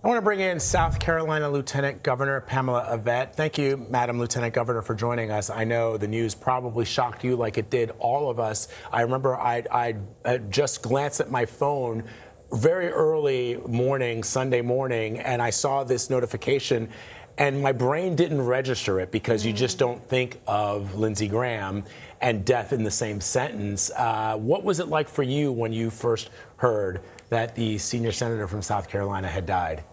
I want to bring in South Carolina Lieutenant Governor Pamela Evette. Thank you, Madam Lieutenant Governor, for joining us. I know the news probably shocked you like it did all of us. I remember I just glanced at my phone very early morning, Sunday morning, and I saw this notification, and my brain didn't register it because you just don't think of Lindsey Graham and death in the same sentence. What was it like for you when you first heard that the senior senator from South Carolina had died?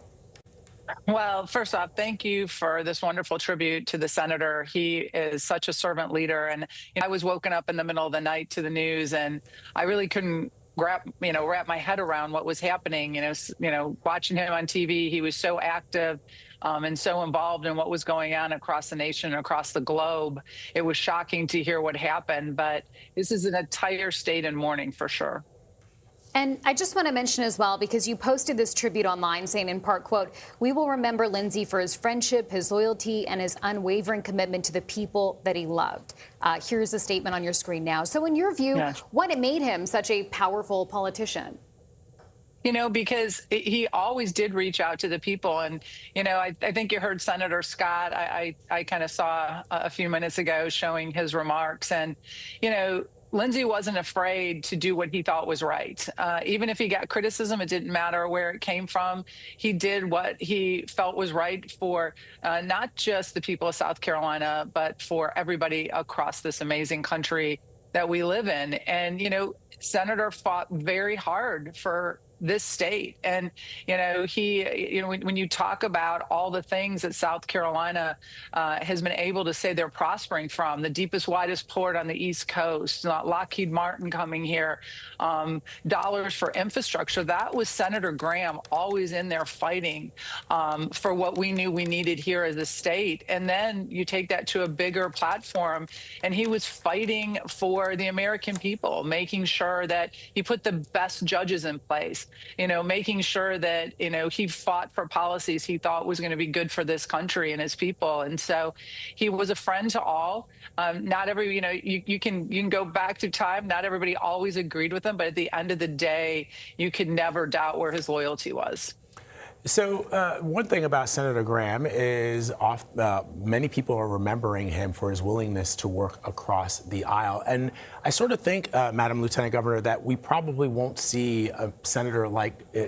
Well, first off, thank you for this wonderful tribute to the senator. He is such a servant leader. And I was woken up in the middle of the night to the news, and I really couldn't wrap my head around what was happening. Watching him on TV, he was so active and so involved in what was going on across the nation, across the globe. It was shocking to hear what happened, but this is an entire state in mourning for sure. And I just want to mention as well, because you posted this tribute online saying in part, quote, "We will remember Lindsey for his friendship, his loyalty, and his unwavering commitment to the people that he loved." Here's the statement on your screen now. So in your view, Yes. what made him such a powerful politician? Because he always did reach out to the people. And, I think you heard Senator Scott, I kind of saw a few minutes ago showing his remarks. And, Lindsey wasn't afraid to do what he thought was right. Even if he got criticism, it didn't matter where it came from. He did what he felt was right for not just the people of South Carolina, but for everybody across this amazing country that we live in. And, Senator fought very hard for this state. And, when you talk about all the things that South Carolina has been able to say they're prospering from, the deepest, widest port on the East Coast, Lockheed Martin coming here, dollars for infrastructure, that was Senator Graham always in there fighting for what we knew we needed here as a state. And then you take that to a bigger platform, and he was fighting for the American people, making sure that he put the best judges in place. Making sure that, he fought for policies he thought was going to be good for this country and his people. And so he was a friend to all. Not every, you can go back through time. Not everybody always agreed with him, but at the end of the day, you could never doubt where his loyalty was. So one thing about Senator Graham is many people are remembering him for his willingness to work across the aisle. And I sort of think, Madam Lieutenant Governor, that we probably won't see a senator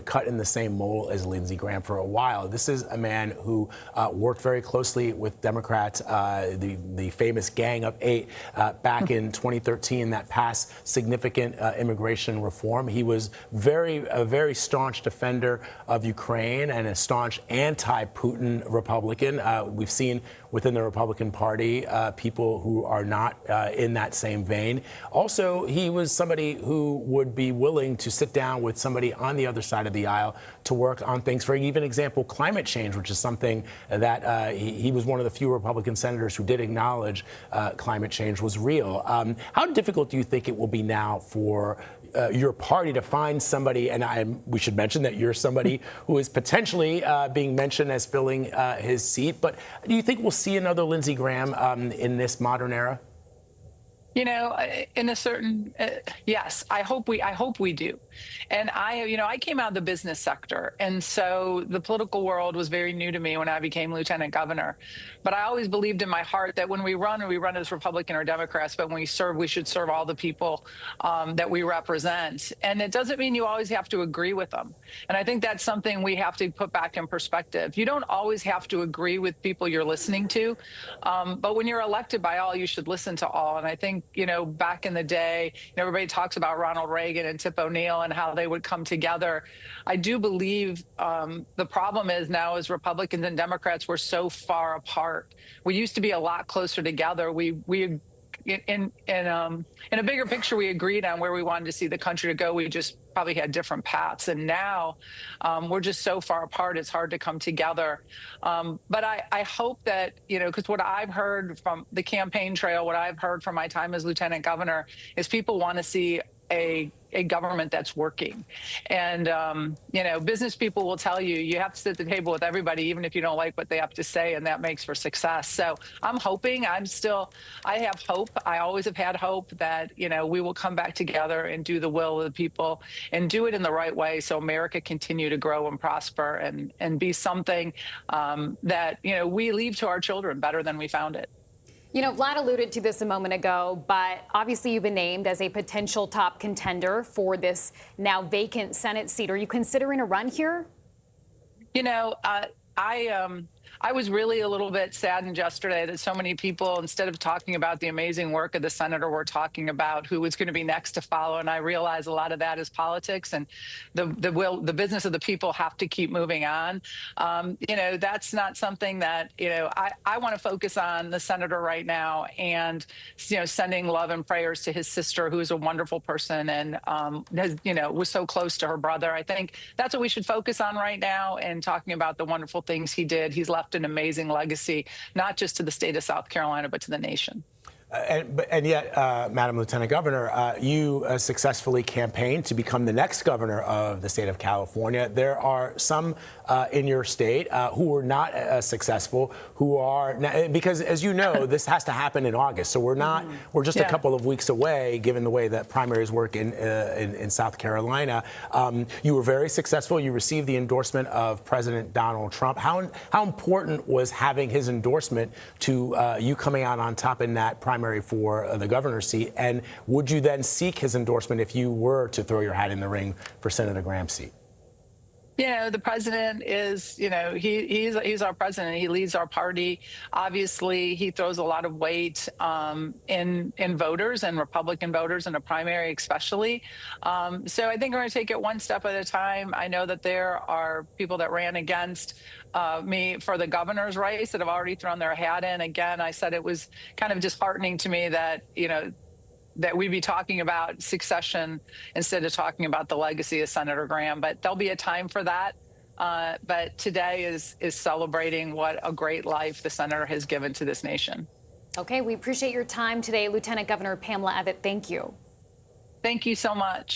cut in the same mold as Lindsey Graham for a while. This is a man who worked very closely with Democrats, the famous Gang of Eight back in 2013 that passed significant immigration reform. He was a very staunch defender of Ukraine and a staunch anti-Putin Republican. We've seen within the Republican Party people who are not in that same vein. Also, he was somebody who would be willing to sit down with somebody on the other side of the aisle to work on things, for even example, climate change, which is something that he was one of the few Republican senators who did acknowledge climate change was real. How difficult do you think it will be now for your party to find somebody, and we should mention that you're somebody who is potentially being mentioned as filling his seat, but do you think we'll see another Lindsey Graham in this modern era? In a certain, yes, I hope we do. And I came out of the business sector. And so the political world was very new to me when I became lieutenant governor. But I always believed in my heart that when we run as Republican or Democrats, but when we serve, we should serve all the people that we represent. And it doesn't mean you always have to agree with them. And I think that's something we have to put back in perspective. You don't always have to agree with people you're listening to. But when you're elected by all, you should listen to all. And I think, back in the day, everybody talks about Ronald Reagan and Tip O'Neill and how they would come together. I do believe the problem is now as Republicans and Democrats, we're so far apart. We used to be a lot closer together. In a bigger picture, we agreed on where we wanted to see the country to go. We just probably had different paths. And now we're just so far apart, it's hard to come together. But I hope that, because what I've heard from the campaign trail, what I've heard from my time as lieutenant governor is people want to see a government that's working. And, business people will tell you, you have to sit at the table with everybody, even if you don't like what they have to say, and that makes for success. So I'm hoping, I have hope. I always have had hope that, we will come back together and do the will of the people and do it in the right way so America continue to grow and prosper and be something that, we leave to our children better than we found it. Vlad alluded to this a moment ago, but obviously you've been named as a potential top contender for this now vacant Senate seat. Are you considering a run here? I was really a little bit saddened yesterday that so many people, instead of talking about the amazing work of the senator, were talking about who was going to be next to follow. And I realize a lot of that is politics, and the business of the people have to keep moving on. That's not something that, I want to focus on the senator right now and, sending love and prayers to his sister, who is a wonderful person and, was so close to her brother. I think that's what we should focus on right now, and talking about the wonderful things he did. He's left an amazing legacy, not just to the state of South Carolina, but to the nation. And yet, Madam Lieutenant Governor, you successfully campaigned to become the next governor of the state of California. There are some in your state who were not successful, who are because, as you know, this has to happen in August. So we're just a couple of weeks away, given the way that primaries work in South Carolina. You were very successful. You received the endorsement of President Donald Trump. How important was having his endorsement to you coming out on top in that primary for the governor's seat? And would you then seek his endorsement if you were to throw your hat in the ring for Senator Graham's seat? The president is, he's our president. He leads our party. Obviously, he throws a lot of weight in voters and Republican voters in a primary, especially. So I think we're going to take it one step at a time. I know that there are people that ran against me for the governor's race that have already thrown their hat in. Again, I said it was kind of disheartening to me that, that we'd be talking about succession instead of talking about the legacy of Senator Graham. But there'll be a time for that. But today is celebrating what a great life the senator has given to this nation. Okay, we appreciate your time today, Lieutenant Governor Pamela Evette. Thank you. Thank you so much.